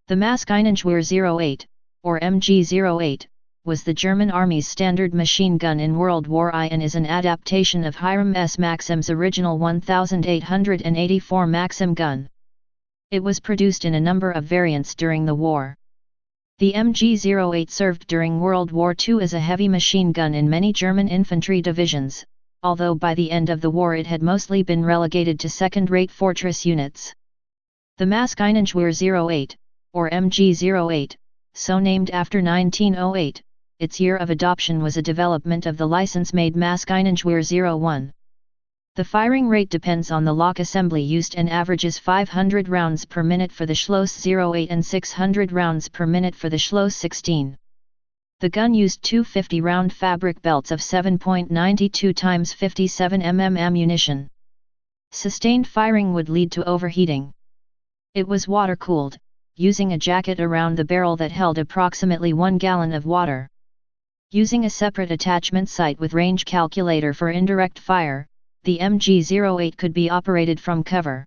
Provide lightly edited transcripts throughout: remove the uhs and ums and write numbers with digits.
The Maschinengewehr 08, or MG-08, was the German Army's standard machine gun in World War I and is an adaptation of Hiram S. Maxim's original 1884 Maxim gun. It was produced in a number of variants during the war. The MG-08 served during World War II as a heavy machine gun in many German infantry divisions, although by the end of the war it had mostly been relegated to second-rate fortress units. The Maschinengewehr 08, or MG-08, so named after 1908, its year of adoption was a development of the license-made Maschinengewehr 01. The firing rate depends on the lock assembly used and averages 500 rounds per minute for the Schloss 08 and 600 rounds per minute for the Schloss 16. The gun used two 50-round fabric belts of 7.92 x 57 mm ammunition. Sustained firing would lead to overheating. It was water-cooled, using a jacket around the barrel that held approximately 1 gallon of water. Using a separate attachment sight with range calculator for indirect fire, the MG-08 could be operated from cover.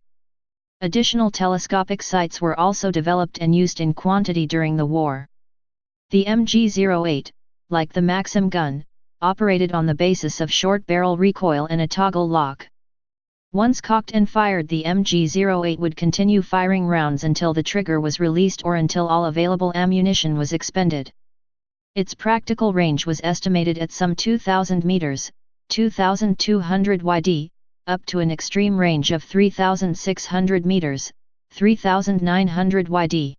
Additional telescopic sights were also developed and used in quantity during the war. The MG-08, like the Maxim gun, operated on the basis of short barrel recoil and a toggle lock. Once cocked and fired, the MG-08 would continue firing rounds until the trigger was released or until all available ammunition was expended. Its practical range was estimated at some 2,000 meters, 2,200 yd, up to an extreme range of 3,600 meters, 3,900 yd.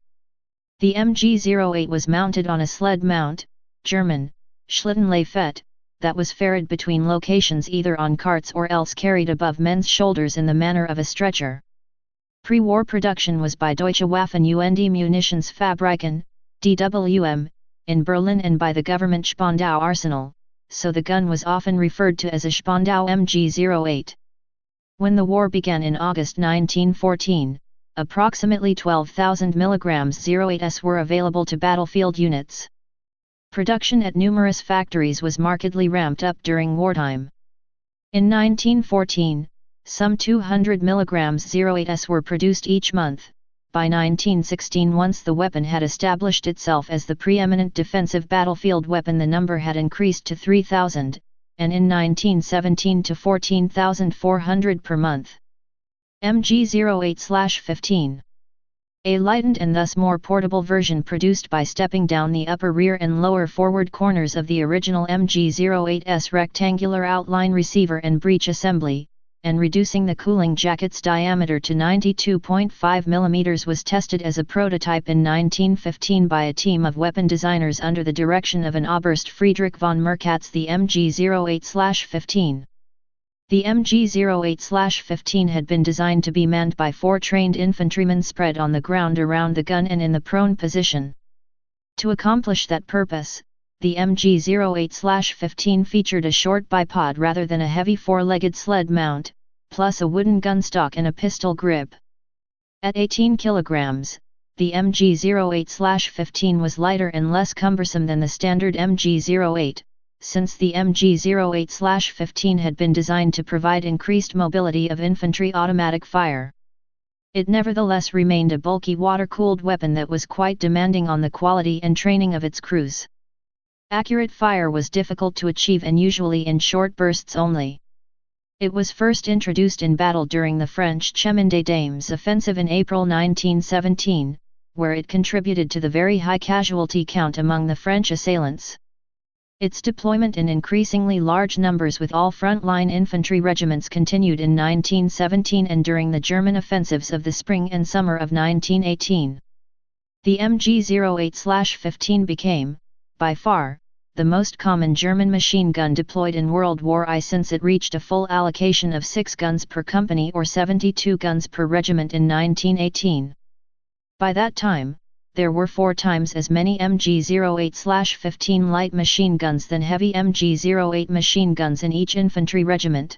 The MG-08 was mounted on a sled mount, German, Schlittenlaufett, that was ferried between locations either on carts or else carried above men's shoulders in the manner of a stretcher. Pre-war production was by Deutsche Waffen und Munitionsfabriken, DWM, in Berlin and by the government Spandau Arsenal, so the gun was often referred to as a Spandau MG-08. When the war began in August 1914, approximately 12,000 mg 08s were available to battlefield units. Production at numerous factories was markedly ramped up during wartime. In 1914, some 200 mg 08s were produced each month. By 1916, once the weapon had established itself as the preeminent defensive battlefield weapon, the number had increased to 3,000, and in 1917 to 14,400 per month. MG-08/15. A lightened and thus more portable version produced by stepping down the upper rear and lower forward corners of the original MG-08's rectangular outline receiver and breech assembly, and reducing the cooling jacket's diameter to 92.5 mm was tested as a prototype in 1915 by a team of weapon designers under the direction of an Oberst Friedrich von Merkatz. The MG-08/15. The MG-08/15 had been designed to be manned by 4 trained infantrymen spread on the ground around the gun and in the prone position. To accomplish that purpose, the MG-08/15 featured a short bipod rather than a heavy 4-legged sled mount, plus a wooden gun stock and a pistol grip. At 18 kilograms, the MG-08/15 was lighter and less cumbersome than the standard MG-08. Since the MG-08/15 had been designed to provide increased mobility of infantry automatic fire. It nevertheless remained a bulky water-cooled weapon that was quite demanding on the quality and training of its crews. Accurate fire was difficult to achieve and usually in short bursts only. It was first introduced in battle during the French Chemin des Dames offensive in April 1917, where it contributed to the very high casualty count among the French assailants. Its deployment in increasingly large numbers with all front-line infantry regiments continued in 1917 and during the German offensives of the spring and summer of 1918. The MG-08/15 became, by far, the most common German machine gun deployed in World War I since it reached a full allocation of 6 guns per company or 72 guns per regiment in 1918. By that time, there were 4 times as many MG-08/15 light machine guns than heavy MG-08 machine guns in each infantry regiment.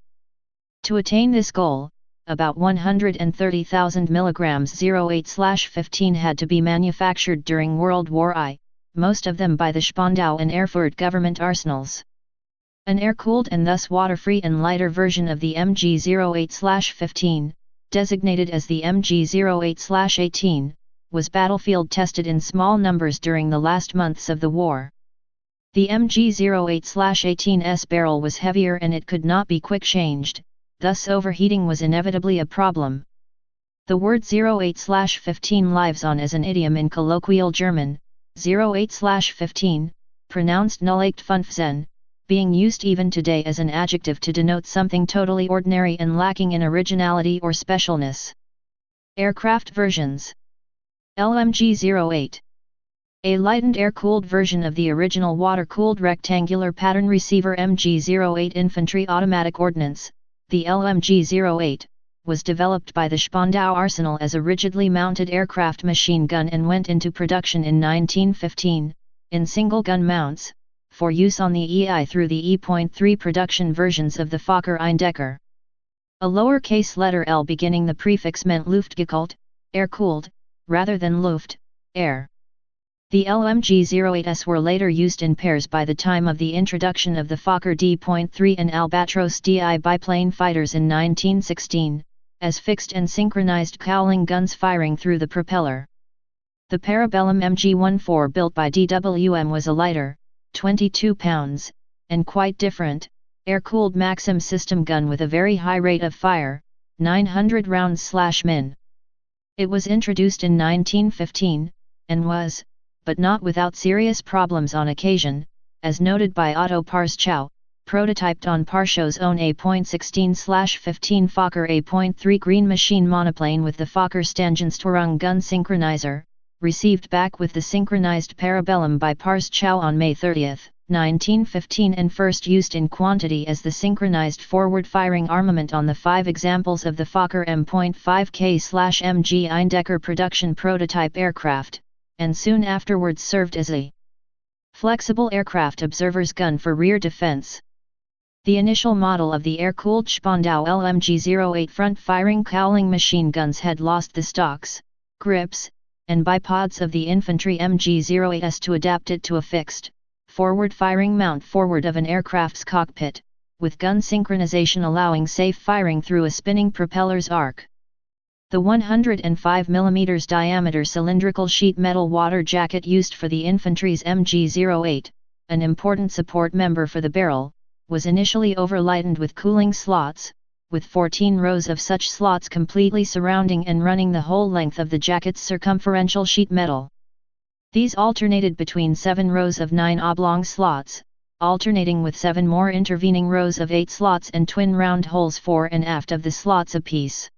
To attain this goal, about 130,000 mg 08/15 had to be manufactured during World War I, most of them by the Spandau and Erfurt government arsenals. An air-cooled and thus water-free and lighter version of the MG-08/15, designated as the MG-08/18, was battlefield tested in small numbers during the last months of the war. The MG08/18S barrel was heavier and it could not be quick-changed, thus overheating was inevitably a problem. The word 08/15 lives on as an idiom in colloquial German, 08/15, pronounced 08/15, being used even today as an adjective to denote something totally ordinary and lacking in originality or specialness. Aircraft versions. LMG-08. A lightened air-cooled version of the original water-cooled rectangular pattern receiver MG-08 infantry automatic ordnance, the LMG-08, was developed by the Spandau Arsenal as a rigidly mounted aircraft machine gun and went into production in 1915, in single-gun mounts, for use on the EI through the E.3 production versions of the Fokker Eindecker. A lowercase letter L beginning the prefix meant Luftgekühlt, air-cooled, rather than Luft, air. The LMG-08s were later used in pairs by the time of the introduction of the Fokker D.3 and Albatros DI biplane fighters in 1916, as fixed and synchronized cowling guns firing through the propeller. The Parabellum MG-14 built by DWM was a lighter, 22 pounds, and quite different, air-cooled Maxim system gun with a very high rate of fire, 900 rounds/min. It was introduced in 1915, and was, but not without serious problems on occasion, as noted by Otto Parschau, prototyped on Parschau's own A.16/15 Fokker A.3 green machine monoplane with the Fokker Stangensteuerung gun synchronizer, received back with the synchronized Parabellum by Parschau on May 30, 1915 and first used in quantity as the synchronized forward-firing armament on the 5 examples of the Fokker M.5K/MG Eindecker production prototype aircraft, and soon afterwards served as a flexible aircraft observer's gun for rear defense. The initial model of the air-cooled Spandau LMG-08 front-firing cowling machine guns had lost the stocks, grips, and bipods of the infantry MG-08s to adapt it to a fixed, forward-firing mount forward of an aircraft's cockpit, with gun synchronization allowing safe firing through a spinning propeller's arc. The 105 mm diameter cylindrical sheet metal water jacket used for the infantry's MG-08, an important support member for the barrel, was initially overlightened with cooling slots, with 14 rows of such slots completely surrounding and running the whole length of the jacket's circumferential sheet metal. These alternated between 7 rows of 9 oblong slots, alternating with 7 more intervening rows of 8 slots and twin round holes fore and aft of the slots apiece.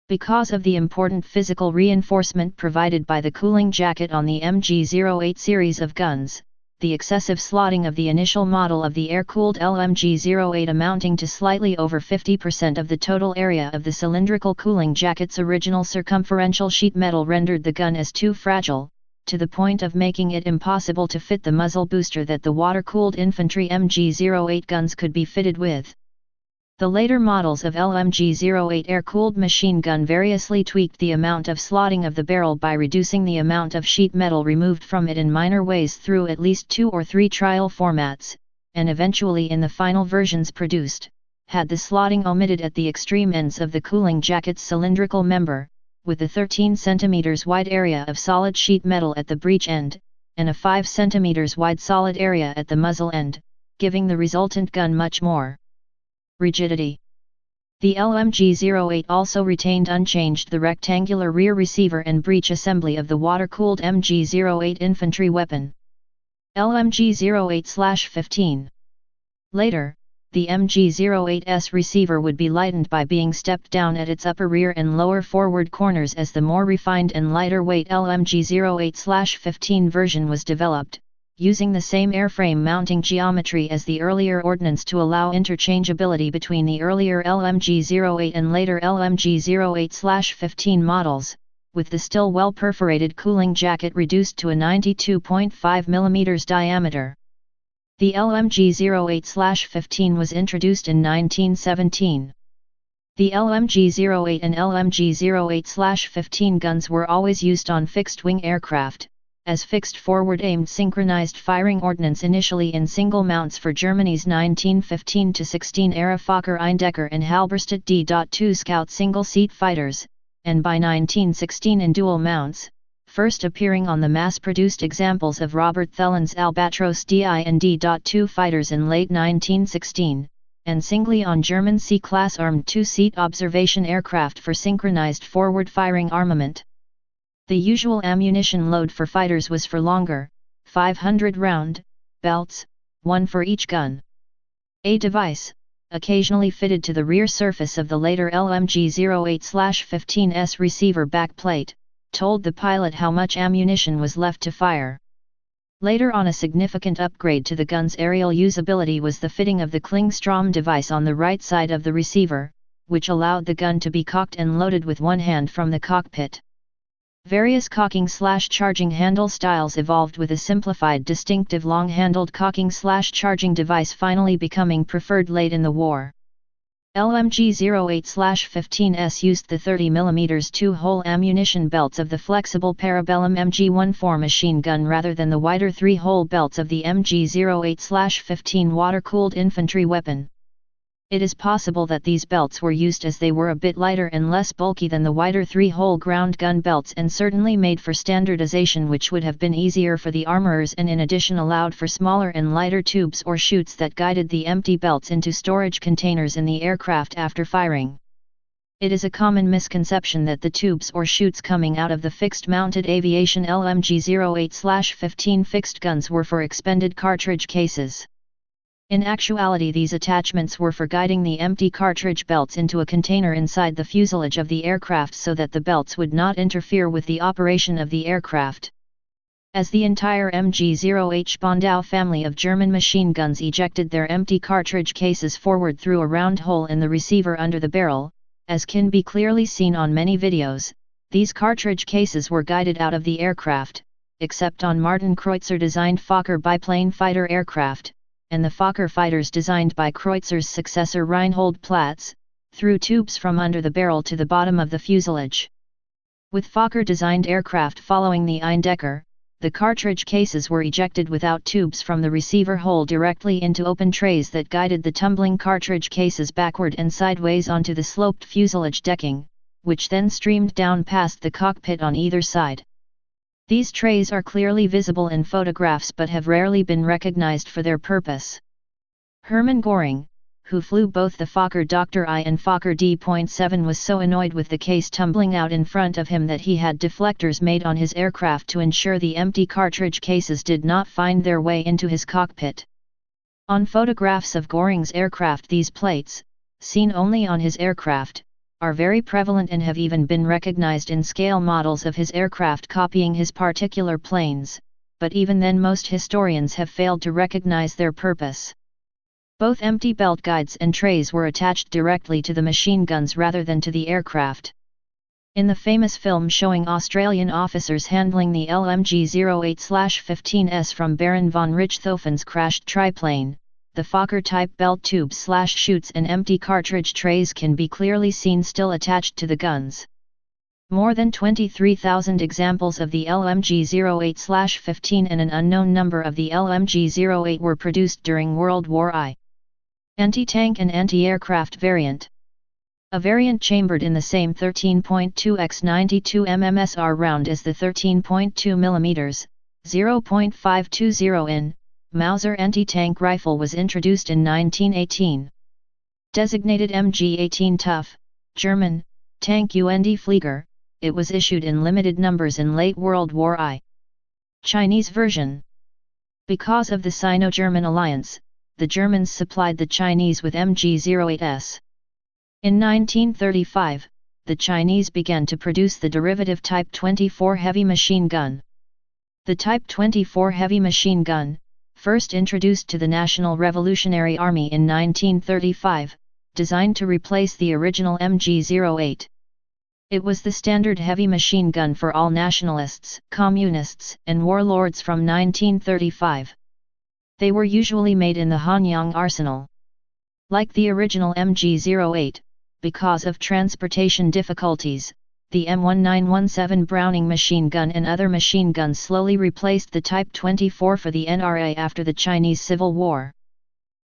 Because of the important physical reinforcement provided by the cooling jacket on the MG-08 series of guns, the excessive slotting of the initial model of the air-cooled LMG-08 amounting to slightly over 50% of the total area of the cylindrical cooling jacket's original circumferential sheet metal rendered the gun as too fragile, to the point of making it impossible to fit the muzzle booster that the water-cooled infantry MG-08 guns could be fitted with. The later models of LMG-08 air-cooled machine gun variously tweaked the amount of slotting of the barrel by reducing the amount of sheet metal removed from it in minor ways through at least 2 or 3 trial formats, and eventually in the final versions produced, had the slotting omitted at the extreme ends of the cooling jacket's cylindrical member, with a 13 cm wide area of solid sheet metal at the breech end, and a 5 cm wide solid area at the muzzle end, giving the resultant gun much more rigidity. The LMG-08 also retained unchanged the rectangular rear receiver and breech assembly of the water-cooled MG-08 infantry weapon. LMG-08/15. Later, the MG-08's receiver would be lightened by being stepped down at its upper rear and lower forward corners as the more refined and lighter weight LMG-08/15 version was developed, using the same airframe mounting geometry as the earlier ordnance to allow interchangeability between the earlier LMG-08 and later LMG-08/15 models, with the still well-perforated cooling jacket reduced to a 92.5 mm diameter. The LMG-08/15 was introduced in 1917. The LMG-08 and LMG-08/15 guns were always used on fixed-wing aircraft, as fixed forward-aimed synchronized firing ordnance initially in single mounts for Germany's 1915-16 era Fokker Eindecker and Halberstadt D.2 Scout single-seat fighters, and by 1916 in dual mounts, first appearing on the mass-produced examples of Robert Thullen's Albatros D-2 fighters in late 1916, and singly on German C-class armed two-seat observation aircraft for synchronized forward-firing armament. The usual ammunition load for fighters was for longer, 500-round, belts, one for each gun. A device, occasionally fitted to the rear surface of the later LMG-08/15S receiver backplate, told the pilot how much ammunition was left to fire. Later on, a significant upgrade to the gun's aerial usability was the fitting of the Klingstrom device on the right side of the receiver, which allowed the gun to be cocked and loaded with one hand from the cockpit. Various cocking/charging handle styles evolved, with a simplified distinctive long-handled cocking/charging device finally becoming preferred late in the war. LMG-08/15S used the 30mm two-hole ammunition belts of the flexible Parabellum MG-14 machine gun rather than the wider three-hole belts of the MG-08/15 water-cooled infantry weapon. It is possible that these belts were used as they were a bit lighter and less bulky than the wider three-hole ground gun belts, and certainly made for standardization, which would have been easier for the armorers, and in addition allowed for smaller and lighter tubes or chutes that guided the empty belts into storage containers in the aircraft after firing. It is a common misconception that the tubes or chutes coming out of the fixed-mounted aviation LMG-08/15 fixed guns were for expended cartridge cases. In actuality, these attachments were for guiding the empty cartridge belts into a container inside the fuselage of the aircraft so that the belts would not interfere with the operation of the aircraft. As the entire MG-08 Spandau family of German machine guns ejected their empty cartridge cases forward through a round hole in the receiver under the barrel, as can be clearly seen on many videos, these cartridge cases were guided out of the aircraft, except on Martin Kreutzer-designed Fokker biplane fighter aircraft, and the Fokker fighters designed by Kreutzer's successor Reinhold Platz, through tubes from under the barrel to the bottom of the fuselage. With Fokker-designed aircraft following the Eindecker, the cartridge cases were ejected without tubes from the receiver hole directly into open trays that guided the tumbling cartridge cases backward and sideways onto the sloped fuselage decking, which then streamed down past the cockpit on either side. These trays are clearly visible in photographs but have rarely been recognized for their purpose. Hermann Göring, who flew both the Fokker Dr. I and Fokker D.7, was so annoyed with the case tumbling out in front of him that he had deflectors made on his aircraft to ensure the empty cartridge cases did not find their way into his cockpit. On photographs of Göring's aircraft, these plates, seen only on his aircraft, are very prevalent and have even been recognized in scale models of his aircraft copying his particular planes, but even then most historians have failed to recognize their purpose. Both empty belt guides and trays were attached directly to the machine guns rather than to the aircraft. In the famous film showing Australian officers handling the LMG-08/15S from Baron von Richthofen's crashed triplane, the Fokker-type belt tubes/chutes and empty cartridge trays can be clearly seen still attached to the guns. More than 23,000 examples of the LMG-08/15 and an unknown number of the LMG-08 were produced during World War I. Anti-tank and anti-aircraft variant. A variant chambered in the same 13.2 x 92 mm SR round as the 13.2 mm, 0.520 in, Mauser anti-tank rifle was introduced in 1918. Designated MG-18 Tough, German, Tank und Flieger, it was issued in limited numbers in late World War I. Chinese version. Because of the Sino-German alliance, the Germans supplied the Chinese with MG-08s. In 1935, the Chinese began to produce the derivative Type 24 heavy machine gun. The Type 24 heavy machine gun, first introduced to the National Revolutionary Army in 1935, designed to replace the original MG-08. It was the standard heavy machine gun for all nationalists, communists, and warlords from 1935. They were usually made in the Hanyang arsenal. Like the original MG-08, because of transportation difficulties, the M1917 Browning machine gun and other machine guns slowly replaced the Type 24 for the NRA after the Chinese Civil War.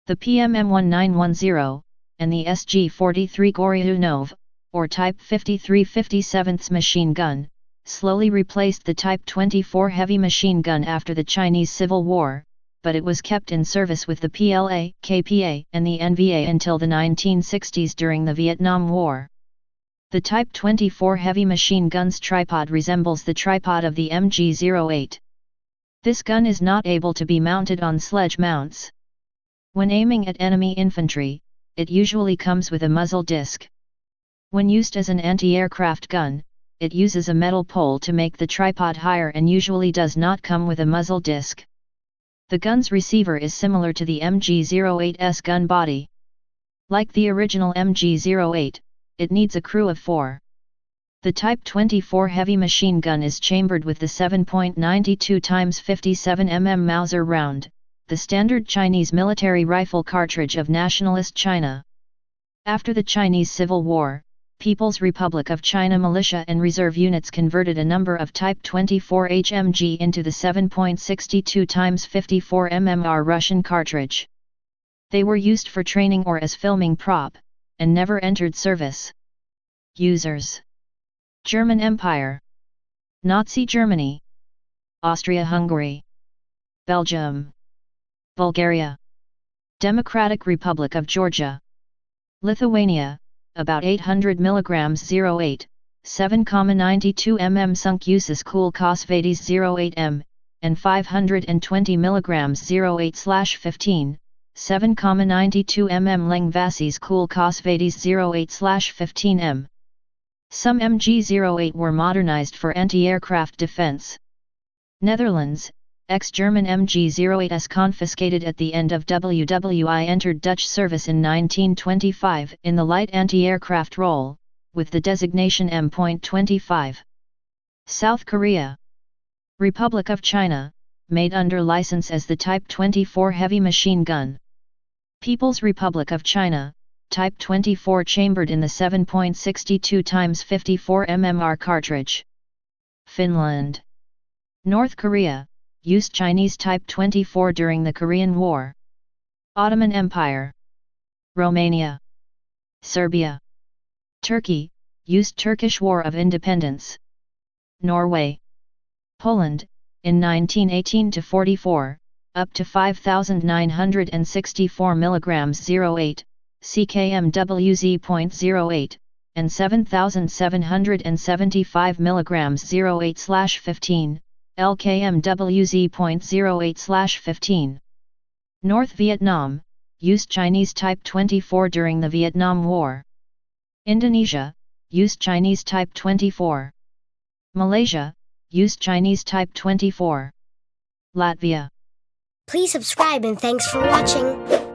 The PM-1910, and the SG-43 Goryunov, or Type 53/57 machine gun, slowly replaced the Type 24 heavy machine gun after the Chinese Civil War, but it was kept in service with the PLA, KPA, and the NVA until the 1960s during the Vietnam War. The Type 24 heavy machine gun's tripod resembles the tripod of the MG08. This gun is not able to be mounted on sledge mounts. When aiming at enemy infantry, it usually comes with a muzzle disc. When used as an anti-aircraft gun, it uses a metal pole to make the tripod higher and usually does not come with a muzzle disc. The gun's receiver is similar to the MG08's gun body. Like the original MG08, it needs a crew of 4. The Type 24 heavy machine gun is chambered with the 7.92 x 57 mm Mauser round, the standard Chinese military rifle cartridge of nationalist China. After the Chinese Civil War, People's Republic of China militia and reserve units converted a number of Type 24 HMG into the 7.62 x 54 mm Russian cartridge. They were used for training or as filming prop, and never entered service. Users: German Empire, Nazi Germany, Austria-Hungary, Belgium, Bulgaria, Democratic Republic of Georgia, Lithuania, about 800 mg 08, 7,92 mm sunk uses cool Kosvates 08m, and 520 mg 08/15, 7,92 mm Leng Vasis cool Kosvates 08/15m. Some MG08 were modernized for anti-aircraft defense. Netherlands, ex-German MG08s confiscated at the end of WWI entered Dutch service in 1925 in the light anti-aircraft role, with the designation M.25. South Korea, Republic of China, made under license as the Type 24 heavy machine gun. People's Republic of China, Type 24 chambered in the 7.62 x 54 mm cartridge. Finland, North Korea, used Chinese Type 24 during the Korean War. Ottoman Empire, Romania, Serbia, Turkey, used Turkish War of Independence. Norway, Poland, in 1918-44, up to 5,964 mg 08, CKMWZ.08, and 7,775 mg 08/15, LKMWZ.08/15. North Vietnam, used Chinese Type 24 during the Vietnam War. Indonesia, used Chinese Type 24. Malaysia, used Chinese Type 24. Latvia. Please subscribe and thanks for watching.